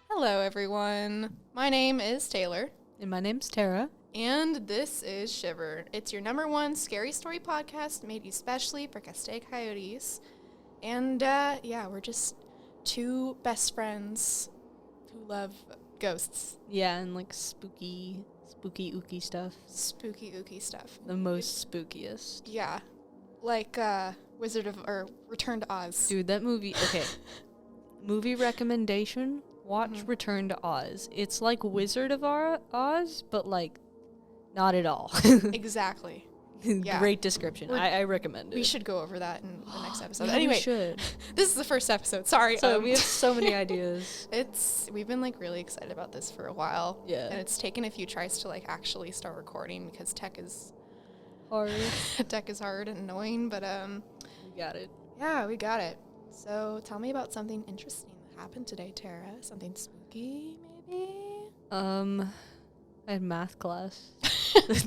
Hello, everyone. My name is Taylor. And my name's Tara. And this is Shiver. It's your number one scary story podcast made especially for Castaic Coyotes. And, we're just two best friends who love ghosts. Yeah, and like spooky ooky stuff. Spooky, ooky stuff. The most spookiest. Yeah. Like, Return to Oz. Dude, that movie, okay. Movie recommendation, watch Return to Oz. It's like Wizard of Oz, but like, not at all. Exactly. Yeah. Great description. I recommend it. We should go over that in the next episode. Yeah, anyway, we should. This is the first episode. Sorry. So we have so many ideas. We've been like really excited about this for a while. Yeah. And it's taken a few tries to like actually start recording because tech is hard. Tech is hard and annoying, but we got it. Yeah, we got it. So tell me about something interesting that happened today, Tara. Something spooky, maybe? I had math class.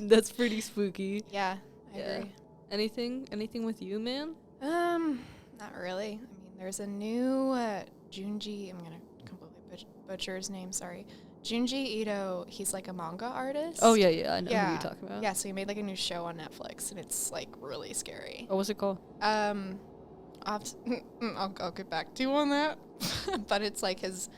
That's pretty spooky. Yeah, I agree. Anything with you, man? Not really. I mean, there's a new Junji. I'm gonna completely butcher his name. Sorry, Junji Ito. He's like a manga artist. Oh yeah. I know who you're talking about. Yeah, so he made like a new show on Netflix, and it's like really scary. What was it called? I'll get back to you on that. But it's like his,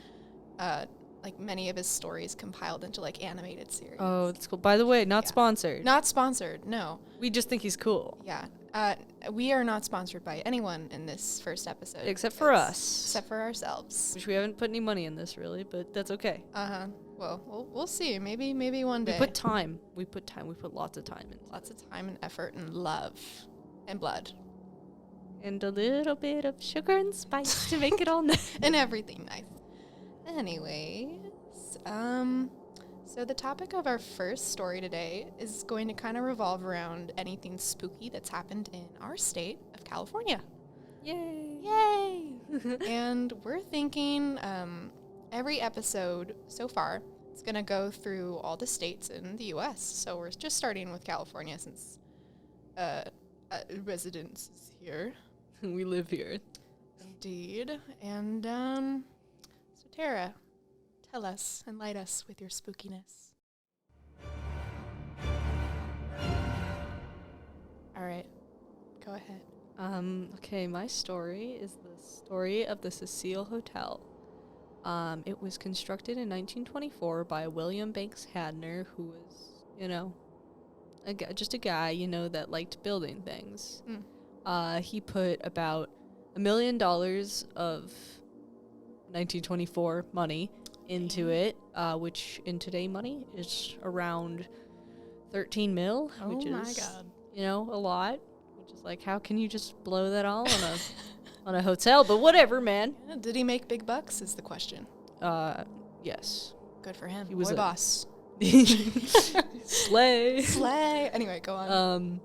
like many of his stories compiled into like animated series. Oh, that's cool. By the way, not sponsored. Not sponsored, no. We just think he's cool. Yeah. We are not sponsored by anyone in this first episode. Except for us. Except for ourselves. Which we haven't put any money in this, really, but that's okay. Well, we'll see. Maybe one day. We put time. We put lots of time in. Lots of time and effort and love and blood. And a little bit of sugar and spice to make it all nice. And everything nice. Anyways, so the topic of our first story today is going to kind of revolve around anything spooky that's happened in our state of California. Yay! And we're thinking every episode so far is going to go through all the states in the U.S. So we're just starting with California since residence is here. We live here. Indeed. And so Tara, tell us, enlighten us with your spookiness. All right, go ahead. Okay, my story is the story of the Cecil Hotel. It was constructed in 1924 by William Banks Hadner, who was, just a guy, that liked building things. He put about $1 million of 1924 money into it, which in today money is around 13 mil, which is, my God. A lot. Which is like, how can you just blow that all on a hotel? But whatever, man. Yeah, did he make big bucks is the question. Yes. Good for him. He was Boy a boss. Slay. Anyway, go on.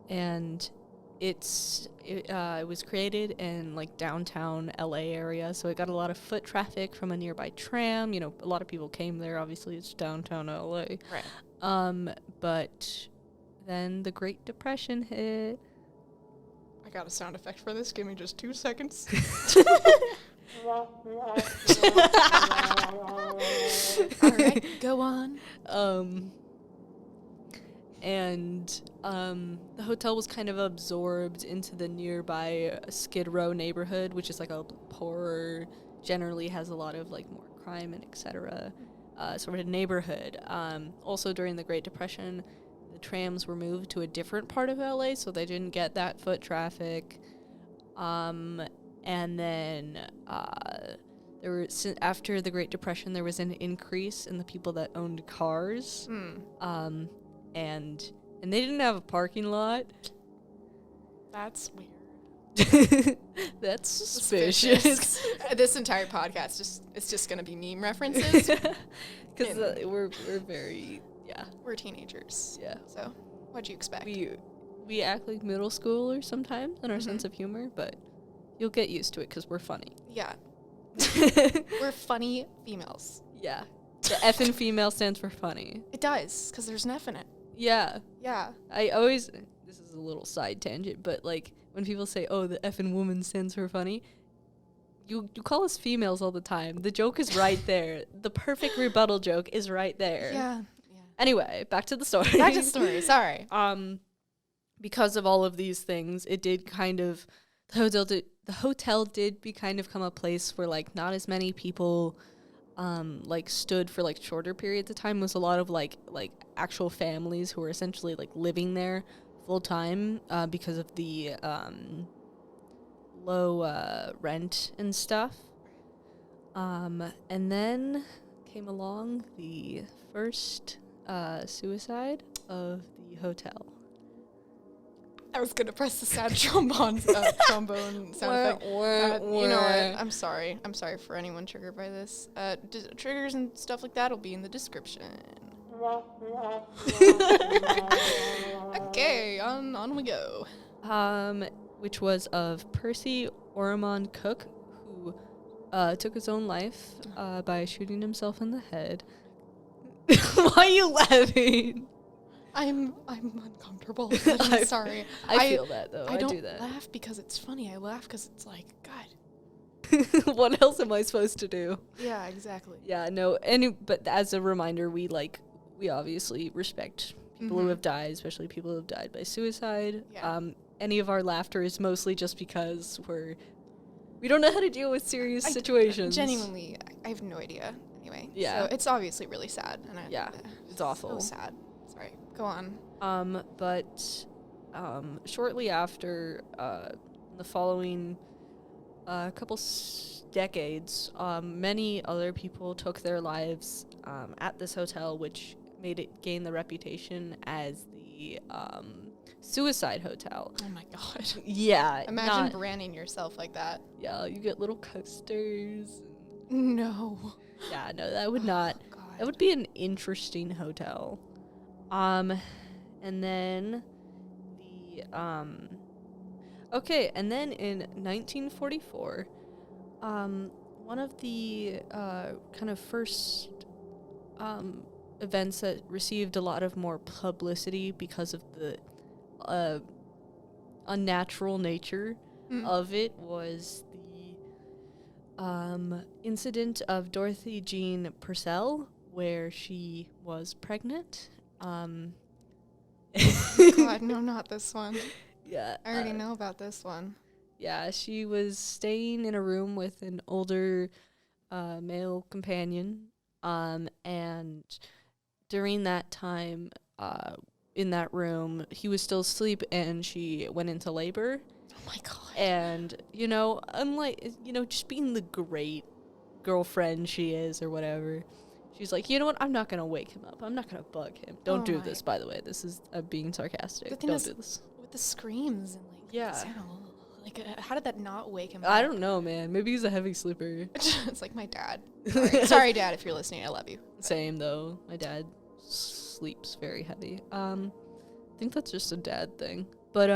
And it was created in like downtown LA area, so it got a lot of foot traffic from a nearby tram. A lot of people came there. Obviously, it's downtown LA. Right. But then the Great Depression hit. I got a sound effect for this. Give me just 2 seconds. All right, go on. And the hotel was kind of absorbed into the nearby Skid Row neighborhood, which is like a poorer, generally has a lot of like more crime and etc. Sort of neighborhood. Also during the Great Depression, the trams were moved to a different part of LA, so they didn't get that foot traffic. And then after the Great Depression, there was an increase in the people that owned cars. And they didn't have a parking lot. That's weird. That's suspicious. This entire podcast it's just gonna be meme references. Because we're very we're teenagers. Yeah. So what'd you expect? We act like middle schoolers sometimes in our sense of humor, but you'll get used to it because we're funny. Yeah. We're funny females. Yeah. The F in female stands for funny. It does, because there's an F in it. Yeah. Yeah. this is a little side tangent, but like when people say, "Oh, the effing woman stands for funny," you call us females all the time. The joke is right there. The perfect rebuttal joke is right there. Yeah. Anyway, back to the story. Back to the story. Sorry. Because of all of these things, it did kind of the hotel did kind of become a place where like not as many people like stood for like shorter periods of time. It was a lot of like actual families who were essentially like living there full time because of the low rent and stuff. And then came along the first suicide of the hotel. I was gonna press the sad trombone sound effect. You know what? I'm sorry. I'm sorry for anyone triggered by this. Triggers and stuff like that will be in the description. Okay, on we go. Which was of Percy Ormond Cook, who took his own life by shooting himself in the head. Why are you laughing? I'm uncomfortable. I'm sorry. I feel that though. I don't do that. laugh because it's funny. I laugh because it's like, God. What else am I supposed to do? Yeah, exactly. Yeah, no. But as a reminder, we obviously respect people who have died, especially people who have died by suicide. Yeah. Any of our laughter is mostly just because we don't know how to deal with serious situations. Genuinely, I have no idea. Anyway, yeah. So it's obviously really sad. And it's awful. So sad. Sorry. Go on. But shortly after, the following couple decades, many other people took their lives at this hotel, which made it gain the reputation as the suicide hotel. Oh my God. Yeah. Imagine branding yourself like that. Yeah, you get little coasters. No. Yeah, no, that would not. God. That would be an interesting hotel. And then okay, and then in 1944, one of the kind of first events that received a lot of more publicity because of the unnatural nature of it was the incident of Dorothy Jean Purcell, where she was pregnant. God, no, not this one. Yeah. I already know about this one. Yeah, she was staying in a room with an older male companion. And during that time, in that room, he was still asleep and she went into labor. Oh my God. And, unlike, just being the great girlfriend she is or whatever, she's like, you know what? I'm not going to wake him up. I'm not going to bug him. Don't do this, by the way. This is being sarcastic. Don't do this. With the screams and, yeah. The sound, how did that not wake him up? I don't know, man. Maybe he's a heavy sleeper. It's like my dad. Sorry, Dad, if you're listening. I love you. Same, though. My dad sleeps very heavy. I think that's just a dad thing. But,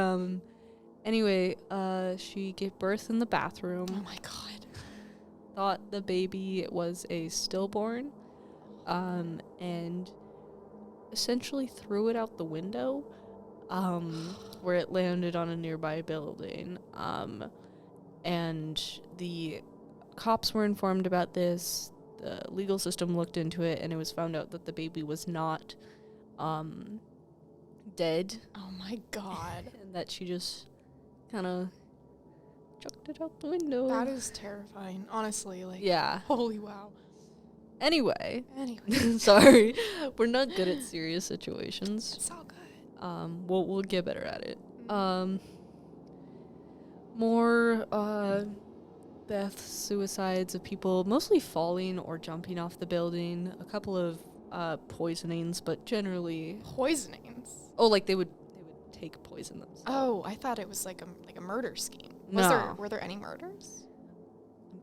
anyway, she gave birth in the bathroom. Oh, my God. Thought the baby was a stillborn. And essentially threw it out the window, where it landed on a nearby building. And the cops were informed about this. The legal system looked into it, and it was found out that the baby was not, dead. Oh my God. And that she just kind of chucked it out the window. That is terrifying, honestly. Yeah. Holy wow. Anyway. Sorry. We're not good at serious situations. It's all good. We'll get better at it. More deaths, suicides of people mostly falling or jumping off the building. A couple of poisonings, but generally poisonings. Oh, like they would take poison themselves. Oh, I thought it was like a murder scheme. Were there any murders?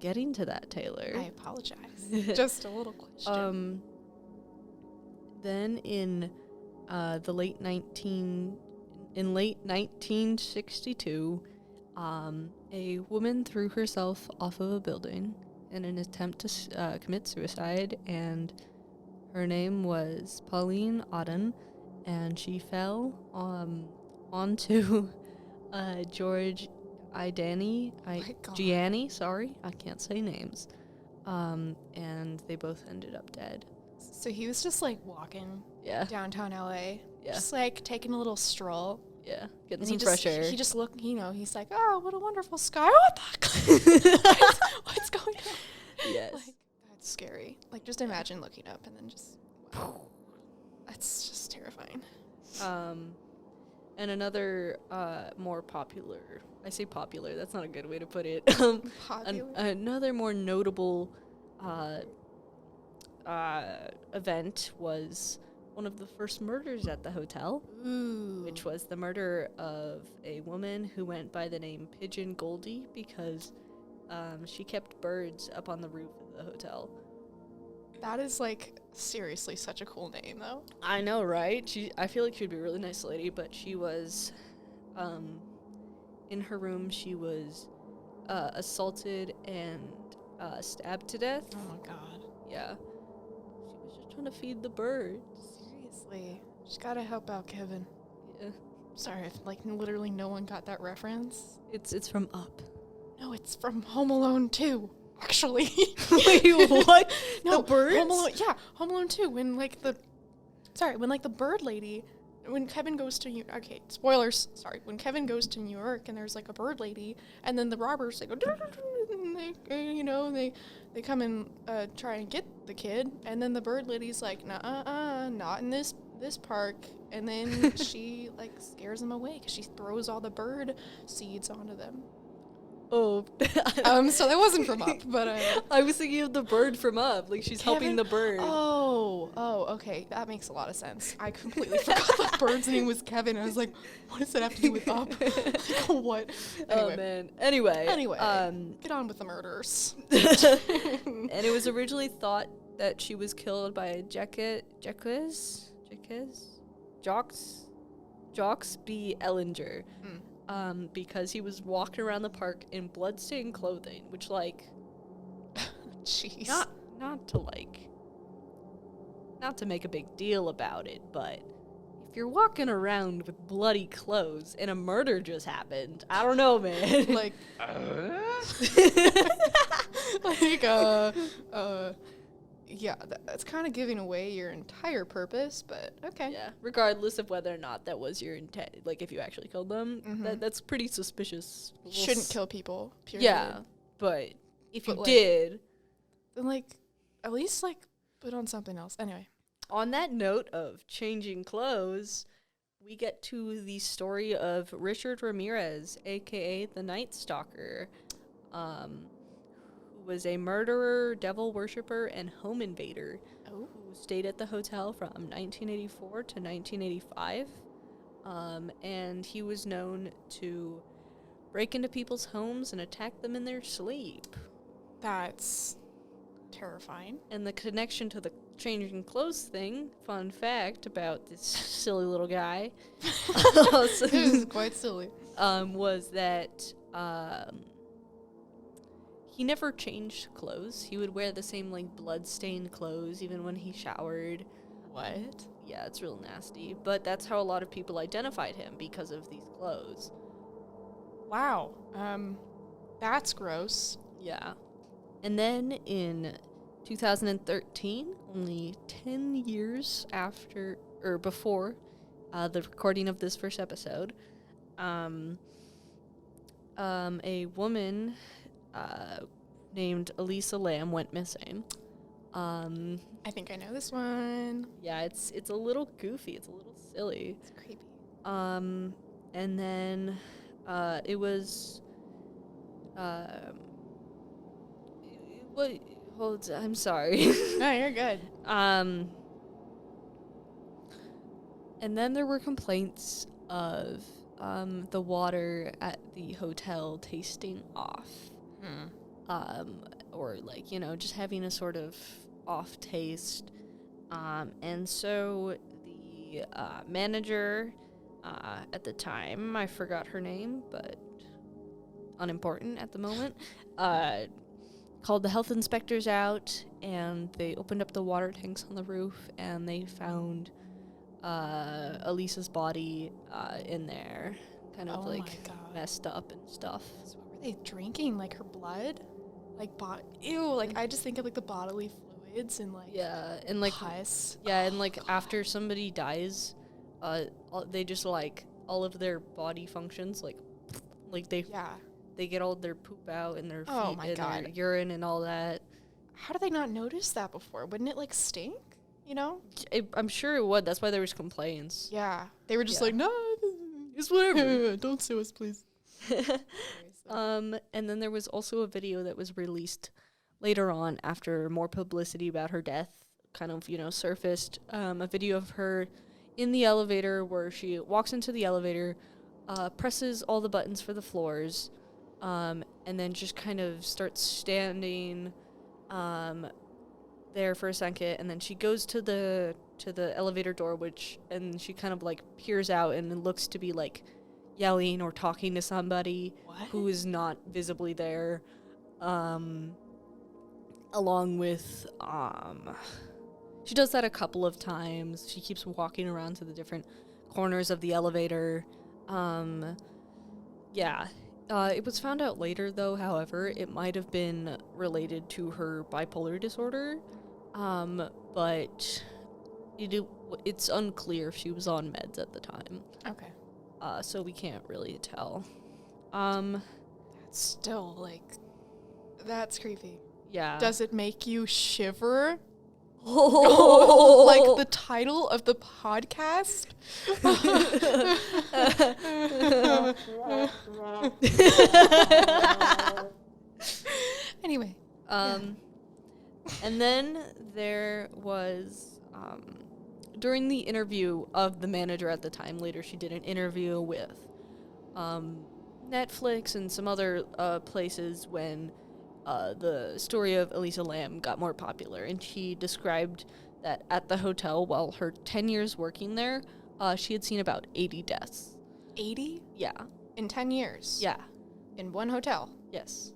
Getting to that, Taylor. I apologize. Just a little question. Then in late 1962, a woman threw herself off of a building in an attempt to commit suicide, and her name was Pauline Auden, and she fell on to George Gianni, sorry, I can't say names. And they both ended up dead. So he was just like walking downtown LA, just like taking a little stroll. Yeah, getting some fresh air. He just looked, he's like, oh, what a wonderful sky. What the what's going on? Yes. Like, that's scary. Like, just imagine looking up and then just, wow. That's just terrifying. And another more popular, I say popular, that's not a good way to put it. Another more notable event was one of the first murders at the hotel. Ooh. Which was the murder of a woman who went by the name Pigeon Goldie because she kept birds up on the roof of the hotel. That is, like, seriously such a cool name, though. I know, right? I feel like she'd be a really nice lady, but she was, in her room, she was assaulted and stabbed to death. Oh, my God. Yeah. She was just trying to feed the birds. Seriously. She's gotta help out Kevin. Yeah. Sorry if, like, literally no one got that reference. It's from Up. No, it's from Home Alone 2. Actually. Wait, what? No, the birds? Home Alone 2. When the bird lady, when Kevin goes to spoilers. Sorry, when Kevin goes to New York and there's like a bird lady, and then the robbers they go, and they come and try and get the kid, and then the bird lady's like, not in this park, and then she like scares them away because she throws all the bird seeds onto them. Oh. So that wasn't from Up, but I was thinking of the bird from Up. Like, she's helping the bird. Oh, okay. That makes a lot of sense. I completely forgot the bird's name was Kevin. I was like, what does that have to do with Up? Like, what? Anyway. Oh, man. Anyway. Get on with the murders. And it was originally thought that she was killed by Jacques B. Ellinger. Because he was walking around the park in bloodstained clothing, which, like, jeez, not to make a big deal about it, but if you're walking around with bloody clothes and a murder just happened, I don't know, man. Like, yeah, that's kind of giving away your entire purpose, but okay. Yeah, regardless of whether or not that was your intent, like if you actually killed them, that's pretty suspicious. Shouldn't kill people, period. Yeah, but if you did, then, like, at least, like, put on something else. Anyway. On that note of changing clothes, we get to the story of Richard Ramirez, a.k.a. the Night Stalker, was a murderer, devil worshipper, and home invader who stayed at the hotel from 1984 to 1985. And he was known to break into people's homes and attack them in their sleep. That's terrifying. And the connection to the changing clothes thing, fun fact about this silly little guy, it was quite silly, was that he never changed clothes. He would wear the same, like, blood-stained clothes even when he showered. What? Yeah, it's real nasty. But that's how a lot of people identified him, because of these clothes. Wow. That's gross. Yeah. And then in 2013, only 10 years after, or before, the recording of this first episode, a woman named Elisa Lamb went missing. I think I know this one. Yeah, it's a little goofy. It's a little silly. It's creepy. And then it was I'm sorry. No, you're good. And then there were complaints of the water at the hotel tasting off. Or, like, you know, just having a sort of off taste. And so the manager at the time, I forgot her name, but unimportant at the moment, called the health inspectors out, and they opened up the water tanks on the roof, and they found Elisa's body in there, kind of Oh like my God. messed up and stuff. So what were they drinking? Like her blood? Like ew, like I just think of like the bodily fluids and like And like pus. and like after somebody dies, they just like all of their body functions like they get all their poop out and their Oh feet my and God. their urine and all that. How did they not notice that before? Wouldn't it like stink? You know? I'm sure it would. That's why there was complaints. Yeah. They were just Yeah. like, no, It's whatever. don't sue us, please. And then there was also a video that was released later on after more publicity about her death kind of, surfaced. A video of her in the elevator where she walks into the elevator, presses all the buttons for the floors, and then just kind of starts standing there for a second, and then she goes to the elevator door, and she kind of like peers out and looks to be like yelling or talking to somebody who is not visibly there, along with she does that a couple of times. She keeps walking around to the different corners of the elevator. It was found out later, though, however, it might have been related to her bipolar disorder, but it's unclear if she was on meds at the time. Okay. So we can't really tell. That's still, like, that's creepy. Yeah. Does it make you shiver? Oh. Like the title of the podcast? Anyway. And then there was, during the interview of the manager at the time, later she did an interview with Netflix and some other places when the story of Elisa Lam got more popular, and she described that at the hotel, while her 10 years working there, she had seen about 80 deaths. 80? Yeah. In 10 years? Yeah. In one hotel? Yes.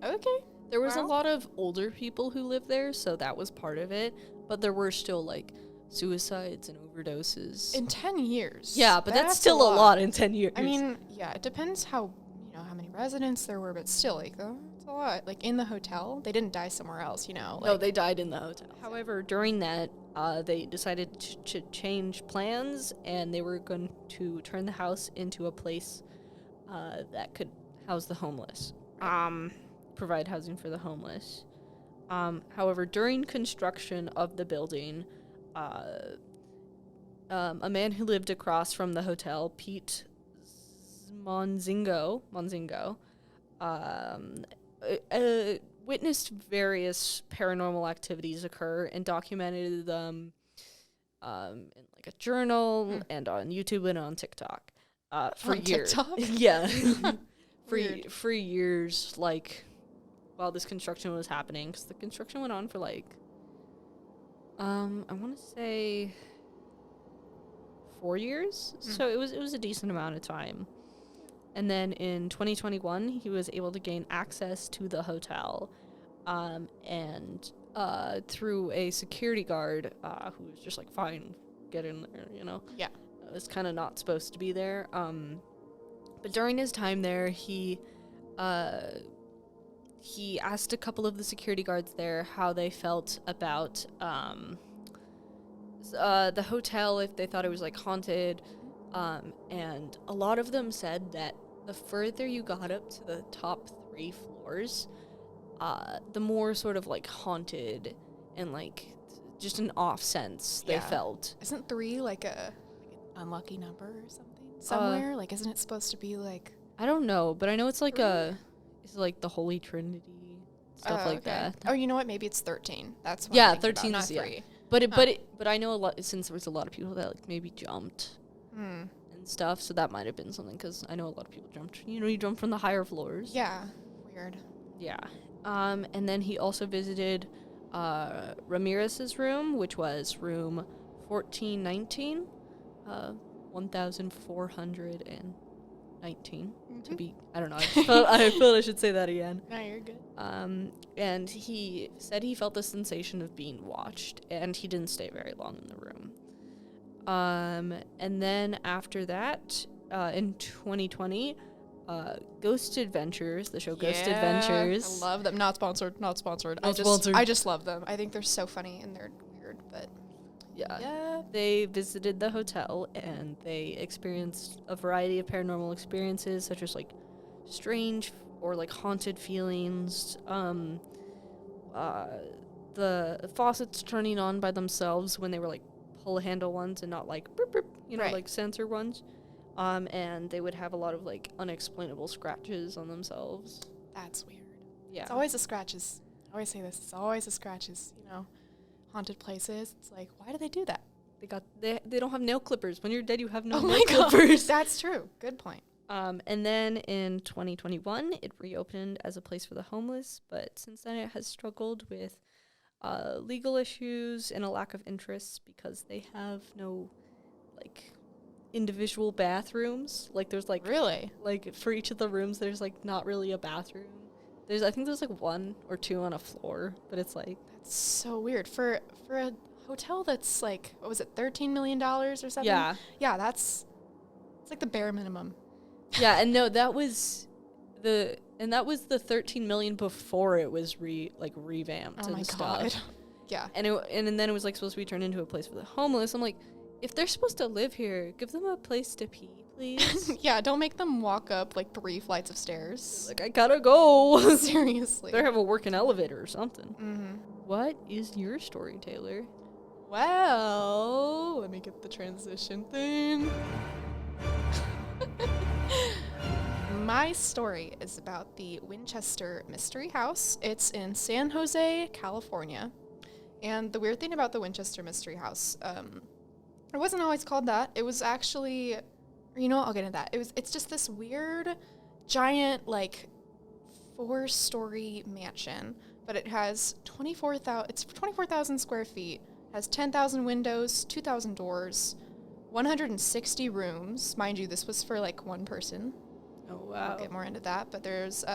Okay. There was a Wow. lot of older people who lived there, so that was part of it, but there were still, like, suicides and overdoses. In 10 years? Yeah, but that's still a lot in 10 years. I mean, yeah, it depends how many residents there were, but still, like, it's a lot. Like, in the hotel, they didn't die somewhere else, no, Like, they died in the hotel. However, during that, they decided to change plans, and they were going to turn the house into a place that could house the homeless. Provide housing for the homeless. However, during construction of the building, a man who lived across from the hotel, Pete Monzingo, witnessed various paranormal activities occur and documented them in like a journal and on YouTube and on TikTok for On years. TikTok? Yeah, Weird. for years, like while this construction was happening, because the construction went on for like I want to say 4 years, so it was a decent amount of time. And then in 2021, he was able to gain access to the hotel, and through a security guard who was just like, fine, get in there, Yeah. It was kind of not supposed to be there. But during his time there, he asked a couple of the security guards there how they felt about the hotel, if they thought it was like haunted, and a lot of them said that the further you got up to the top 3 floors, the more sort of like haunted and like just an off sense they felt. Isn't 3 like an unlucky number or something? Somewhere? Like, isn't it supposed to be like... I don't know, but I know it's like it's like the Holy Trinity, stuff like that. Oh, you know what? Maybe it's 13. That's what I'm thinking 13 about, is, not 3. But I know a lot, since there was a lot of people that like maybe jumped and stuff, so that might have been something, because I know a lot of people jumped. You jump from the higher floors. Yeah. Weird. Yeah. And then he also visited Ramirez's room, which was room 1419, 1419 to be. I don't know. I felt I should say that again. No, you're good. And he said he felt the sensation of being watched, and he didn't stay very long in the room. And then after that, in 2020, Ghost Adventures, the show Ghost Adventures. I love them. Not sponsored. I just love them. I think they're so funny and they're weird, but yeah. They visited the hotel and they experienced a variety of paranormal experiences, such as like strange or like haunted feelings. The faucets turning on by themselves when they were like pull handle ones and not like burp, burp, like sensor ones. And they would have a lot of like unexplainable scratches on themselves. That's weird. Yeah. It's always the scratches. I always say this. It's always the scratches, haunted places. It's like, why do they do that? They don't have nail clippers. When you're dead, you have no nail nail clippers. That's true. Good point. And then in 2021, it reopened as a place for the homeless, but since then it has struggled with legal issues and a lack of interest because they have no, like, individual bathrooms. Like, there's, like... Really? Like, for each of the rooms, there's, like, not really a bathroom. I think there's, like, 1 or 2 on a floor, but it's, like... That's so weird. For a hotel that's, like, what was it, $13 million or something? Yeah. Yeah, it's like the bare minimum. Yeah, and no, that was the 13 million before it was revamped and stuff. Oh my god. Yeah. And then it was like supposed to be turned into a place for the homeless. I'm like, if they're supposed to live here, give them a place to pee, please. Yeah, don't make them walk up like 3 flights of stairs. Like, I gotta go. Seriously. Better have a working elevator or something. Mm-hmm. What is your story, Taylor? Well, let me get the transition thing. My story is about the Winchester Mystery House. It's in San Jose, California. And the weird thing about the Winchester Mystery House, it wasn't always called that. It was actually, I'll get into that. It's just this weird, giant, like, 4-story mansion, but it has 24,000 square feet, has 10,000 windows, 2,000 doors, 160 rooms. Mind you, this was for, like, one person. Oh, wow. I'll get more into that, but there's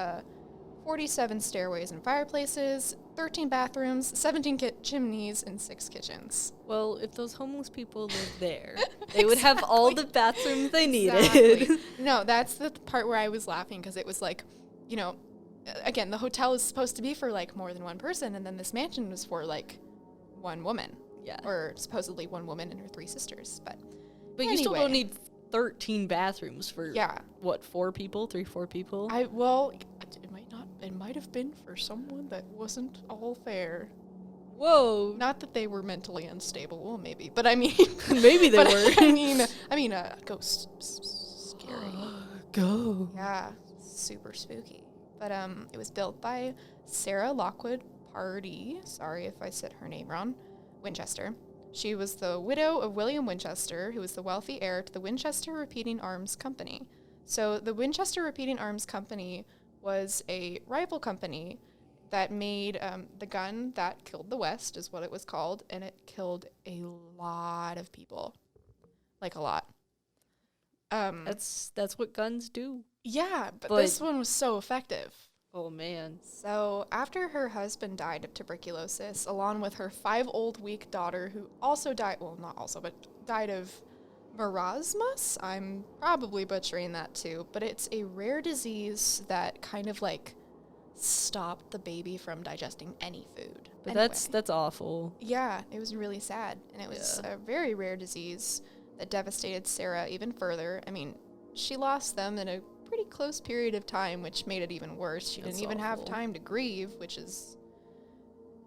47 stairways and fireplaces, 13 bathrooms, 17 chimneys, and 6 kitchens. Well, if those homeless people lived there, they would have all the bathrooms they needed. Exactly. No, that's the part where I was laughing, because it was like, again, the hotel is supposed to be for, like, more than one person, and then this mansion was for, like, one woman. Yeah. Or supposedly one woman and her 3 sisters, but anyway. You still don't need 13 bathrooms for, 4 people? 4 people? It might have been for someone that wasn't all fair. Whoa. Not that they were mentally unstable. Well, maybe. But I mean... maybe they were. I mean, ghost. Scary. Go. Yeah. Super spooky. But it was built by Sarah Lockwood Pardee. Sorry if I said her name wrong. Winchester. She was the widow of William Winchester, who was the wealthy heir to the Winchester Repeating Arms Company. So the Winchester Repeating Arms Company was a rival company that made the gun that killed the West, is what it was called, and it killed a lot of people. Like, a lot. That's what guns do. Yeah, but this one was so effective. Oh, man. So after her husband died of tuberculosis, along with her 5-week-old daughter, who also died, well, not also, but died of marasmus. I'm probably butchering that too, but it's a rare disease that kind of, like, stopped the baby from digesting any food. But anyway. That's awful. Yeah, it was really sad, and it was a very rare disease that devastated Sarah even further. I mean, she lost them in a pretty close period of time, which made it even worse. She didn't even have time to grieve, which is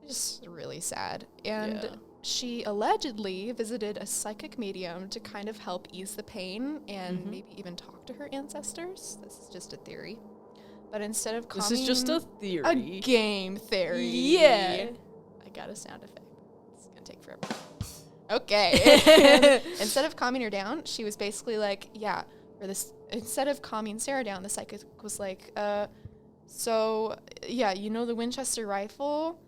just really sad. And she allegedly visited a psychic medium to kind of help ease the pain and maybe even talk to her ancestors. This is just a theory. But instead of calming... This is just a theory. A game theory. Yeah. I got a sound effect. It's going to take forever. Okay. Instead of calming her down, she was basically like, instead of calming Sarah down, the psychic was like, the Winchester rifle,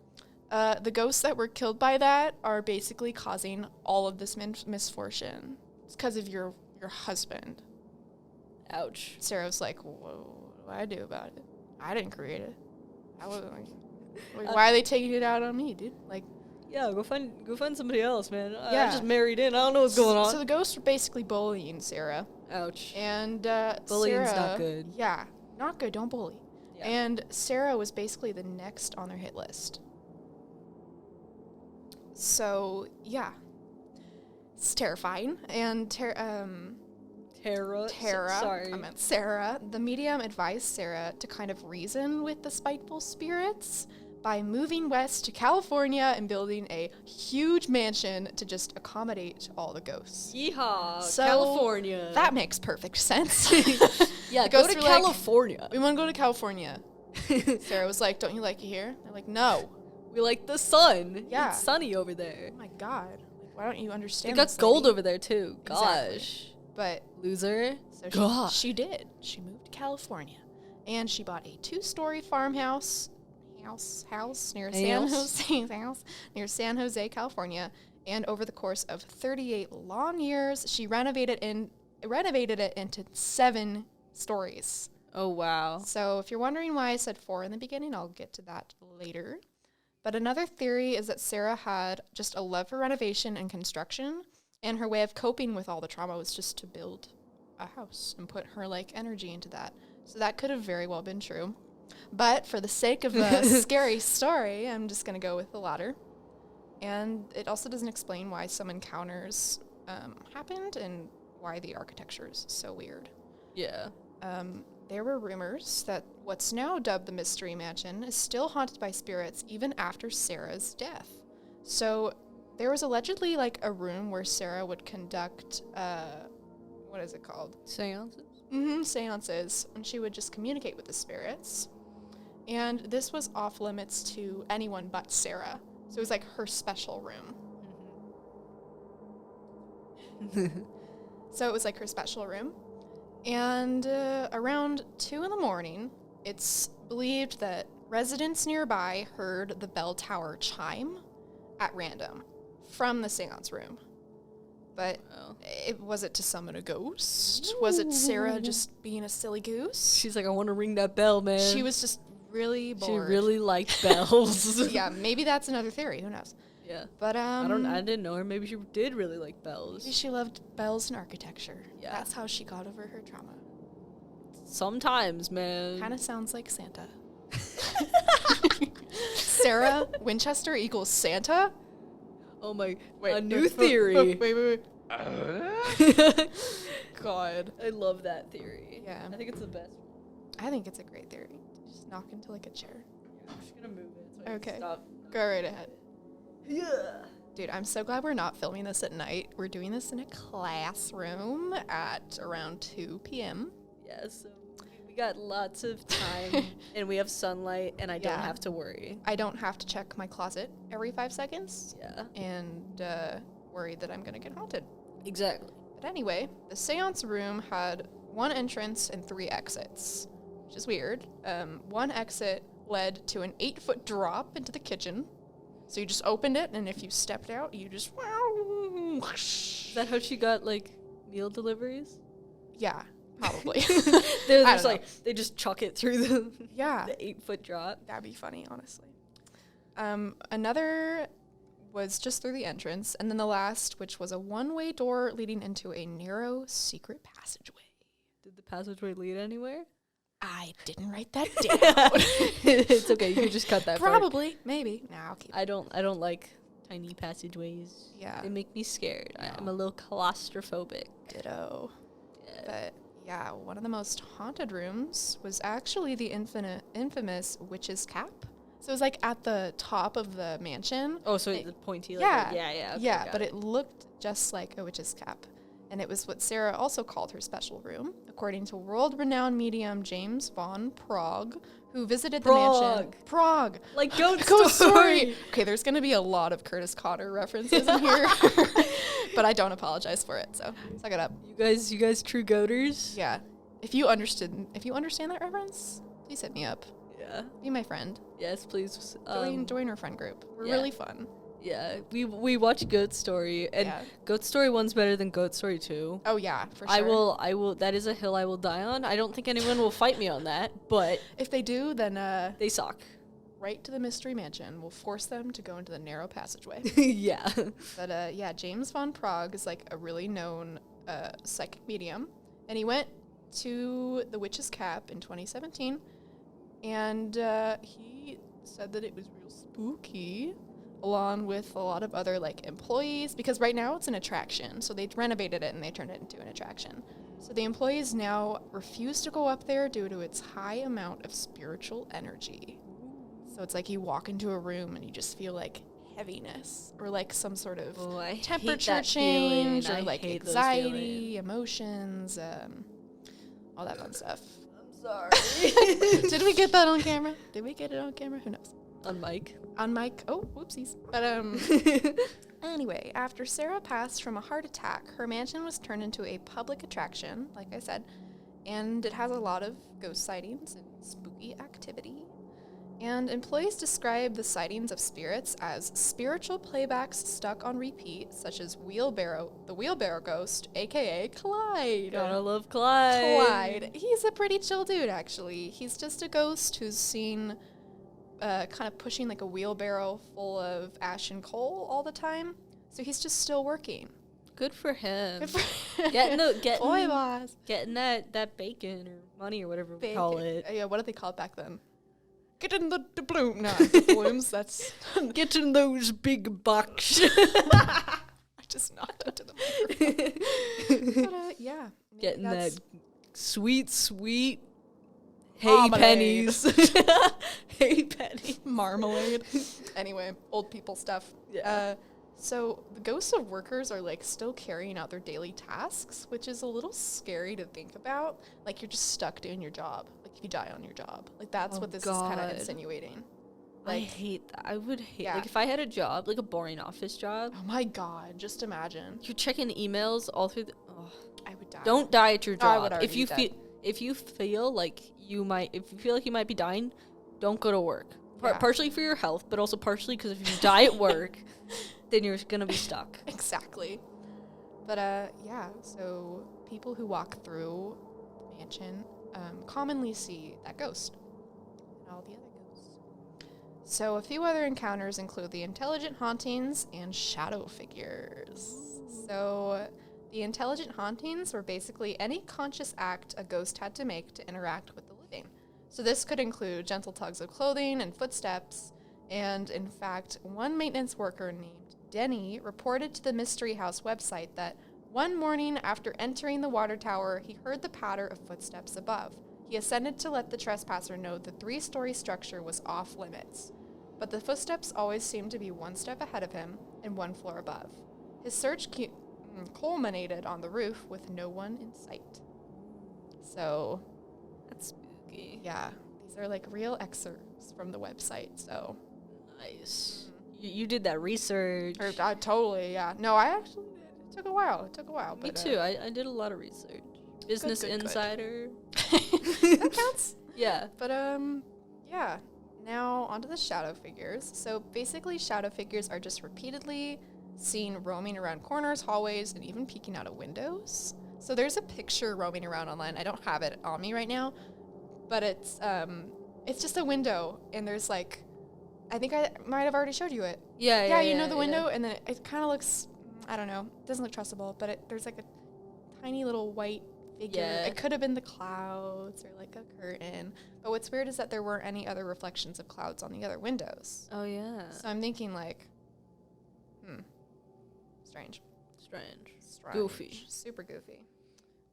the ghosts that were killed by that are basically causing all of this misfortune. It's because of your husband. Ouch. Sarah was like, whoa, what do I do about it? I didn't create it. I wasn't like, why are they taking it out on me, dude? Like, Yeah, go find somebody else, man. Yeah. I just married in. I don't know what's going on. So the ghosts were basically bullying Sarah. Ouch. And Bullying's Sarah, not good. Yeah, not good. Don't bully. Yeah. And Sarah was basically the next on their hit list. So yeah, it's terrifying. And Tara. Sorry. I meant Sarah. The medium advised Sarah to kind of reason with the spiteful spirits by moving west to California and building a huge mansion to just accommodate all the ghosts. Yeehaw, So, California. That makes perfect sense. Yeah, The go ghosts to were like, California. we want to go to California. Sarah was like, don't you like it here? They're like, no. We like the sun. Yeah. It's sunny over there. Oh my God. Like, why don't you They understand got this, gold lady? over there too. Exactly. Gosh. But Loser. so God. she did. She moved to California. And she bought a 2-story farmhouse house near San Jose, California. And over the course of 38 long years, she renovated it into 7 stories. Oh, wow. So if you're wondering why I said 4 in the beginning, I'll get to that later. But another theory is that Sarah had just a love for renovation and construction, and her way of coping with all the trauma was just to build a house and put her energy into that. So that could have very well been true. But for the sake of a scary story, I'm just going to go with the latter. And it also doesn't explain why some encounters happened and why the architecture is so weird. Yeah. There were rumors that what's now dubbed the Mystery Mansion is still haunted by spirits even after Sarah's death. So there was allegedly a room where Sarah would conduct, what is it called? Seances? Seances, and she would just communicate with the spirits. And this was off limits to anyone but Sarah. So it was her special room. So it was her special room. And around 2 in the morning, it's believed that residents nearby heard the bell tower chime at random from the seance room. But was it to summon a ghost? Was it Sarah just being a silly goose? She's like, I want to ring that bell, man. She was just really bored. She really liked bells. Yeah, maybe that's another theory. Who knows? Yeah. But I didn't know her. Maybe she did really like bells. Maybe she loved bells and architecture. Yeah. That's how she got over her trauma. Sometimes, man. Kind of sounds like Santa. Sarah Winchester equals Santa? Oh my, Wait, a new theory. Wait. God. I love that theory. Yeah. I think it's the best. I think it's a great theory. Just knock into a chair. I'm just gonna move it so I Okay. can stop. Go right ahead. Yeah. Dude, I'm so glad we're not filming this at night. We're doing this in a classroom at around 2 p.m. Yeah, so we got lots of time and we have sunlight and I don't have to worry. I don't have to check my closet every 5 seconds. Yeah. And worry that I'm going to get haunted. Exactly. But anyway, the seance room had 1 entrance and 3 exits, which is weird. 1 exit led to an 8-foot drop into the kitchen. So you just opened it, and if you stepped out, you just... Is that how she got, meal deliveries? Yeah, probably. They're I just don't know. they just chuck it through the Yeah. the 8-foot drop. That'd be funny, honestly. Another was just through the entrance, and then the last, which was a 1-way door leading into a narrow secret passageway. Did the passageway lead anywhere? I didn't write that down. It's okay. You can just cut that. Probably, maybe. Nah, I'll keep it. I don't like tiny passageways. Yeah. They make me scared. No. I'm a little claustrophobic. Ditto. Yeah. But yeah, one of the most haunted rooms was actually the infamous witch's cap. So it was at the top of the mansion. Oh, so the pointy. Yeah. Okay, Yeah, but it looked just like a witch's cap. And it was what Sarah also called her special room, according to world-renowned medium James von Prague, who visited the mansion. Prague. Like Ghost Story. Okay, there's going to be a lot of Curtis Cotter references in here, but I don't apologize for it, so suck it up. You guys true goaters? Yeah. If you understand that reference, please hit me up. Yeah. Be my friend. Yes, please. Join our friend group. We're yeah. really fun. Yeah, we watch Goat Story, and Goat Story 1's better than Goat Story 2. Oh yeah, for sure. I will. That is a hill I will die on. I don't think anyone will fight me on that, but if they do, then they suck. right to the mystery mansion will force them to go into the narrow passageway. Yeah. But James von Prague is like a really known psychic medium, and he went to the Witch's Cap in 2017, and he said that it was real spooky, along with a lot of other like employees, because right now it's an attraction, so they renovated it and they turned it into an attraction. So the employees now refuse to go up there due to its high amount of spiritual energy. So it's like you walk into a room and you just feel like heaviness or like some sort of temperature change or like anxiety, emotions, all that fun stuff. I'm sorry. Did we get that on camera? Did we get it on camera? Who knows? On mic. On mic. Oh, whoopsies. But anyway, after Sarah passed from a heart attack, her mansion was turned into a public attraction, like I said, and it has a lot of ghost sightings and spooky activity. And employees describe the sightings of spirits as spiritual playbacks stuck on repeat, such as the wheelbarrow ghost, aka Clyde. Gotta love Clyde. Clyde. He's a pretty chill dude, actually. He's just a ghost who's seen kind of pushing like a wheelbarrow full of ash and coal all the time. So he's just still working. Good for him. Good for getting boy boss. Getting that bacon or money or whatever we call it. Yeah, what did they call it back then? Getting the doubloon. No, doubloons. That's getting those big bucks. I just knocked into the microphone. But, yeah. Getting that sweet hay Marmalade. pennies. Hay penny. Marmalade. Anyway, old people stuff. Yeah. So the ghosts of workers are like still carrying out their daily tasks, which is a little scary to think about. Like you're just stuck doing your job. Like if you die on your job. Like that's what this is kind of insinuating. Like, I hate that. I would hate yeah. like if I had a job, like a boring office job. Oh my god, just imagine. You're checking emails all through I would die. Don't die at your job. I would already if you feel like you might be dying, don't go to work. Yeah. Partially for your health, but also partially because if you die at work, then you're gonna be stuck. Exactly. But yeah, so people who walk through the mansion commonly see that ghost and all the other ghosts. So a few other encounters include the intelligent hauntings and shadow figures. So the intelligent hauntings were basically any conscious act a ghost had to make to interact with the living. So this could include gentle tugs of clothing and footsteps. And in fact, one maintenance worker named Denny reported to the Mystery House website that one morning after entering the water tower, he heard the patter of footsteps above. He ascended to let the trespasser know the 3-story structure was off limits. But the footsteps always seemed to be one step ahead of him and one floor above. His search culminated on the roof with no one in sight. So that's spooky. Yeah, these are like real excerpts from the website, so nice. You did that research. Totally, yeah. No, I actually did. It took a while. Me too. I did a lot of research. Business Insider. That counts. Yeah. But yeah. Now onto the shadow figures. So basically shadow figures are just repeatedly seen roaming around corners, hallways, and even peeking out of windows. So there's a picture roaming around online. I don't have it on me right now, but it's just a window, and there's like, I think I might have already showed you it. Yeah, you know the window, and then it kind of looks, I don't know, it doesn't look trustable, but there's like a tiny little white figure. Yeah. It could have been the clouds or like a curtain. But what's weird is that there weren't any other reflections of clouds on the other windows. Oh, yeah. So I'm thinking like, Strange. Goofy. Super goofy.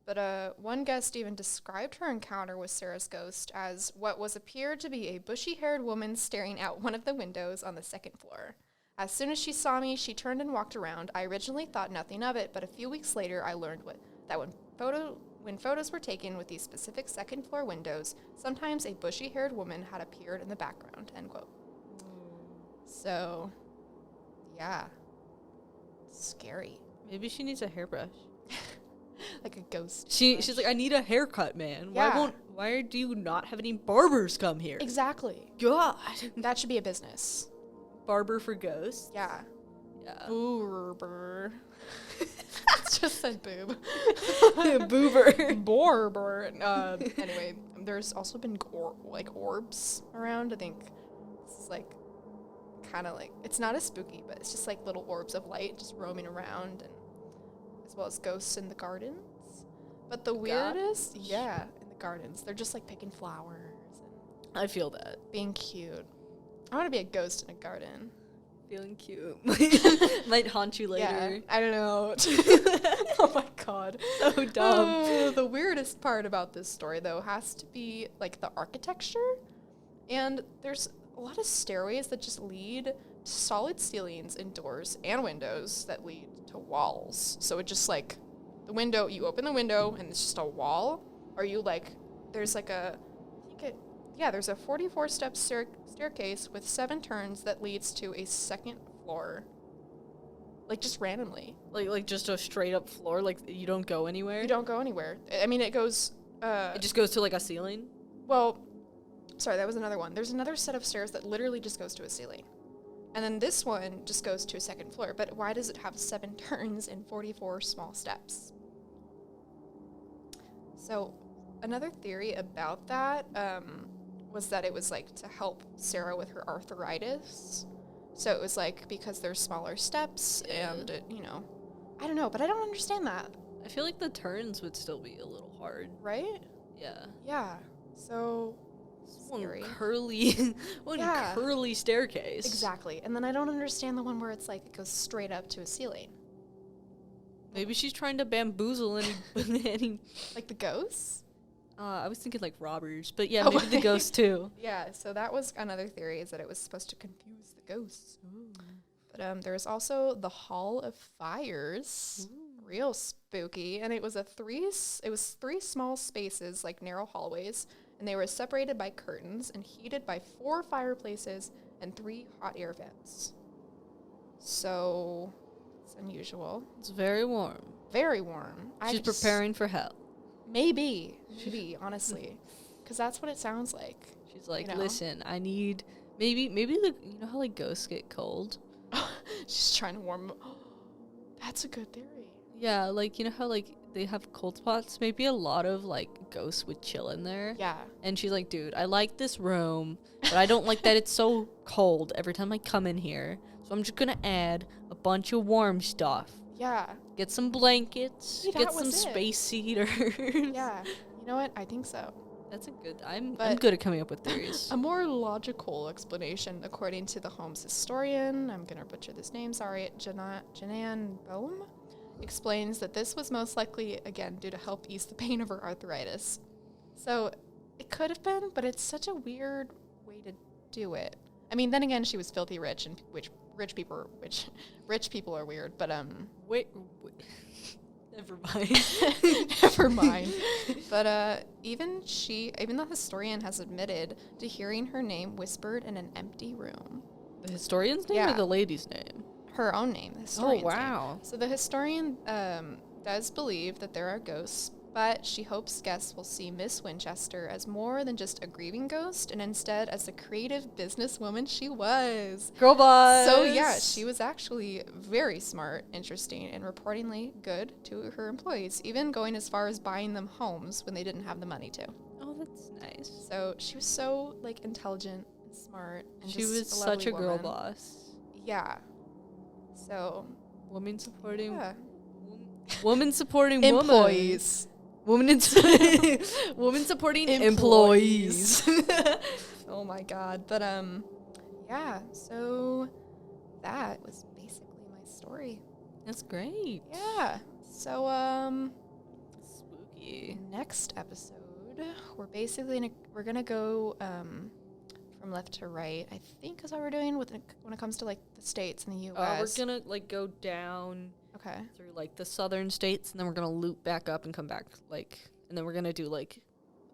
But one guest even described her encounter with Sarah's ghost as what was appeared to be a bushy-haired woman staring out one of the windows on the second floor. As soon as she saw me, she turned and walked around. I originally thought nothing of it, but a few weeks later I learned that when photos were taken with these specific second-floor windows, sometimes a bushy-haired woman had appeared in the background, end quote. So, yeah. Scary. Maybe she needs a hairbrush. Like a ghost. She's like, I need a haircut, man. Yeah. Why do you not have any barbers come here? Exactly. God. That should be a business. Barber for ghosts? Yeah. Yeah. Boober. It's just said boob. Boober. Borber. Anyway, there's also been orbs around. I think This is like kind of like, it's not as spooky, but it's just like little orbs of light just roaming around, and as well as ghosts in the gardens. But the weirdest, yeah, in the gardens, they're just like picking flowers and I feel that. being cute. I want to be a ghost in a garden. Feeling cute. Might haunt you later. Yeah, I don't know. Oh my god. So dumb. The weirdest part about this story, though, has to be like the architecture. And there's a lot of stairways that just lead to solid ceilings and doors and windows that lead to walls. So it just like the window, you open the window and it's just a wall. Or you like, there's like there's a 44-step staircase with 7 turns that leads to a second floor. Like, just randomly. Like just a straight up floor? Like, you don't go anywhere? You don't go anywhere. I mean, it goes... it just goes to, like, a ceiling? Well, sorry, that was another one. There's another set of stairs that literally just goes to a ceiling. And then this one just goes to a second floor. But why does it have 7 turns and 44 small steps? So, another theory about that... was that it was, like, to help Sarah with her arthritis. So it was, like, because there's smaller steps and, I don't know, but I don't understand that. I feel like the turns would still be a little hard. Right? Yeah. Yeah. So, scary. One curly staircase. Exactly. And then I don't understand the one where it's, like, it goes straight up to a ceiling. Maybe she's trying to bamboozle any... Like the ghosts? I was thinking like robbers, but yeah, maybe the ghosts too. Yeah, so that was another theory, is that it was supposed to confuse the ghosts. Ooh. But there's also the Hall of Fires. Ooh. Real spooky. And it was 3 small spaces, like narrow hallways, and they were separated by curtains and heated by 4 fireplaces and 3 hot air vents. So, it's unusual. It's very warm. Very warm. She's preparing for hell. Maybe, honestly, because that's what it sounds like. She's like, listen, I need maybe the how like ghosts get cold. She's trying to warm. That's a good theory. Yeah, like how like they have cold spots. Maybe a lot of like ghosts would chill in there. Yeah. And she's like, dude, I like this room, but I don't like that it's so cold every time I come in here. So I'm just gonna add a bunch of warm stuff. Yeah. Get some blankets. Get some space heaters. Yeah. You know what? I think so. That's a good... I'm good at coming up with theories. A more logical explanation, according to the home's historian, I'm going to butcher this name, sorry, Janan Bohm, explains that this was most likely, again, due to help ease the pain of her arthritis. So it could have been, but it's such a weird way to do it. I mean, then again, she was filthy rich, and rich people are weird, but wait. Never mind. Never mind. But even the historian has admitted to hearing her name whispered in an empty room. The historian's name or the lady's name? Her own name. The historian's wow. name. So the historian does believe that there are ghosts, but she hopes guests will see Miss Winchester as more than just a grieving ghost, and instead as the creative businesswoman she was. Girl boss! So yeah, she was actually very smart, interesting, and reportedly good to her employees, even going as far as buying them homes when they didn't have the money to. Oh, that's nice. So she was so, like, intelligent and smart. And she was such a girl boss. Yeah. So. Woman supporting. Yeah. Woman supporting employees. Woman supporting employees. Oh my god. But yeah, so that was basically my story. That's great. Yeah. So spooky. Next episode, we're gonna go from left to right, I think is what we're doing when it comes to like the states in the US. We're gonna like go down through like the southern states, and then we're gonna loop back up and come back and then we're gonna do like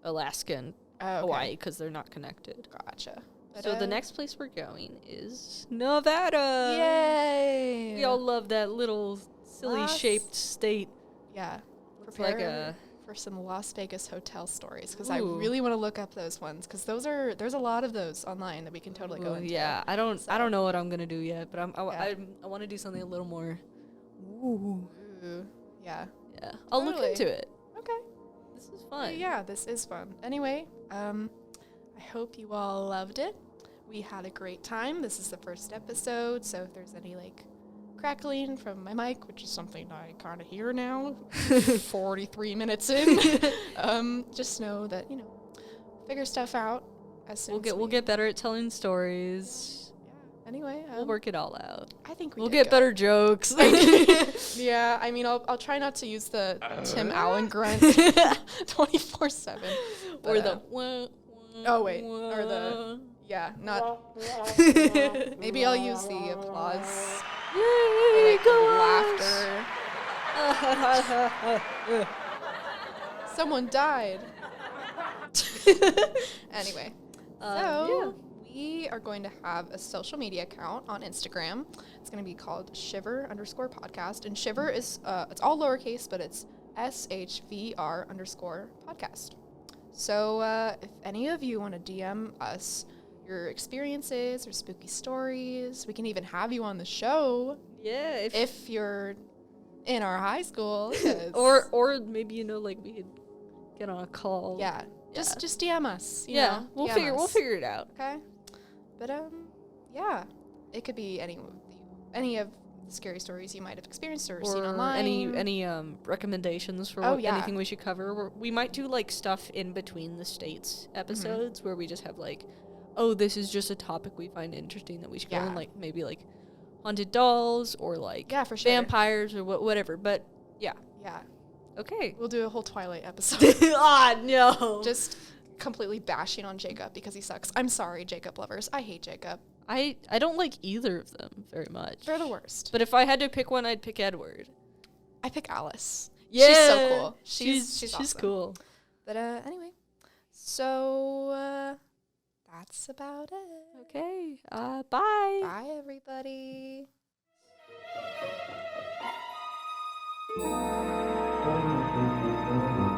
Alaska and Hawaii because they're not connected. Gotcha. But, so the next place we're going is Nevada. Yay! We all love that little silly shaped state. Yeah. Prepare for some Las Vegas hotel stories, because I really want to look up those ones, because there's a lot of those online that we can totally go into. Yeah, I don't know what I'm gonna do yet, but I want to do something a little more. Ooh. Yeah. Yeah. I'll look into it. Okay. This is fun. Yeah, this is fun. Anyway, I hope you all loved it. We had a great time. This is the first episode, so if there's any, like, crackling from my mic, which is something I kind of hear now, 43 minutes in, just know that, you know, figure stuff out as soon as We'll get better at telling stories. Yeah. Anyway, we'll work it all out. I think we'll get good. better jokes. Yeah, I mean, I'll try not to use the Tim Allen grunt 24/7. Or the oh wait, or the not. Maybe I'll use the applause. Yay! Go laughter. Someone died. Anyway, we are going to have a social media account on Instagram. It's going to be called Shiver_podcast. And Shiver is, it's all lowercase, but it's SHVR_podcast. So if any of you want to DM us your experiences or spooky stories, we can even have you on the show. Yeah. If you're in our high school. or maybe, you know, like we could get on a call. Yeah. Just DM us. You yeah, know, we'll figure it out. Okay. But yeah, it could be any of the scary stories you might have experienced or seen online. Any recommendations for anything we should cover. We might do like stuff in between the states episodes where we just have like, oh, this is just a topic we find interesting that we should go on, like maybe like haunted dolls or like for sure. vampires or whatever. But yeah. Okay. We'll do a whole Twilight episode. No. Just completely bashing on Jacob because he sucks. I'm sorry, Jacob lovers. I hate Jacob. I don't like either of them very much. They're the worst. But if I had to pick one, I'd pick Edward. I pick Alice. Yeah. She's so cool. She's awesome. Cool. But anyway. So that's about it. Okay. Bye. Bye, everybody. Thank you.